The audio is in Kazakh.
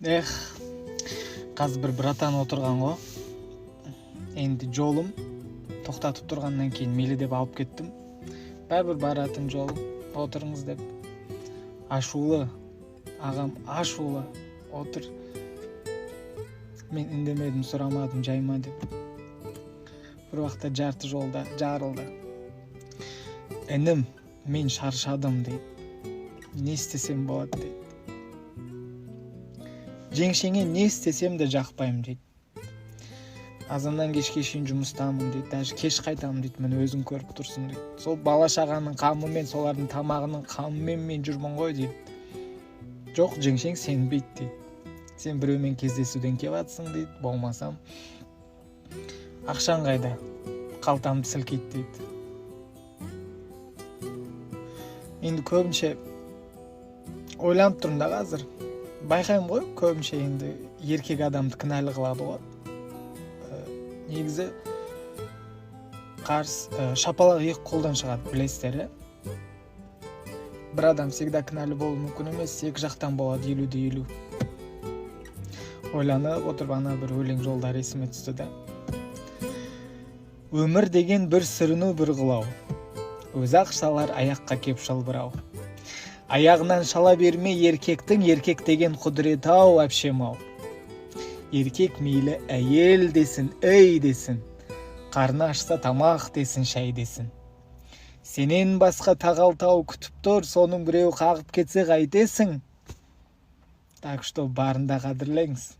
Эх, қазір бір братан отырған ғой. Енді жолым тоқтатып тұрғаннан кейін мейлі деп алып кеттім. Бәрібір баратын жолым, отырыңыз деп. Ашулы, ағам ашулы, отыр. Мен үндемедім, сұрамадым, жайма деп. Бір уақытта жарты жолда жарылды. Інім, мен шаршадым дейді. Не істесем болады дейді. Жеңшеңе не істесем де жақпаймын дейді. Азаннан кешке шейін жұмыстамын дейді. Даже кеш қайтамын дейді. Мені өзің көріп тұрсын дейді. Сол бала шағаның қамымен, солардың тамағының қамымен мен жүрмін ғой дейді. Жоқ, жеңшең сенбейді дейді. Сен біреумен кездесуден келіп жатсың дейді. Болмасам ақшаң қайда? Қалтамды сілкейді дейді. Енді көбінше ойланып тұрмын да қазір. Байқаймын ғой, көбінше енді еркек адамды кінәлі қылады ғой. Негізі шапалақ екі қолдан шығады, білесіздер. Бір адам всегда кінәлі болуы мүмкін емес, екі жақтан болады 50-50. Ойланып отырып ана бір өлең жолдар есіме түсті да. Өмір деген бір сүріну, бір қылау. Өз-ақ шалар аяққа кеп шалбырау. Аяғынан шала берме еркектің, еркек деген құдірет-ау, әпшем-ау. Еркек мейлі әйел десін, әй десін. Қарны ашса тамақ десін, шай десін. Сенен басқа тағалтау күтіп тұр, соның біреу қағып кетсе қайтесің. Так что барында қадірлеңіз.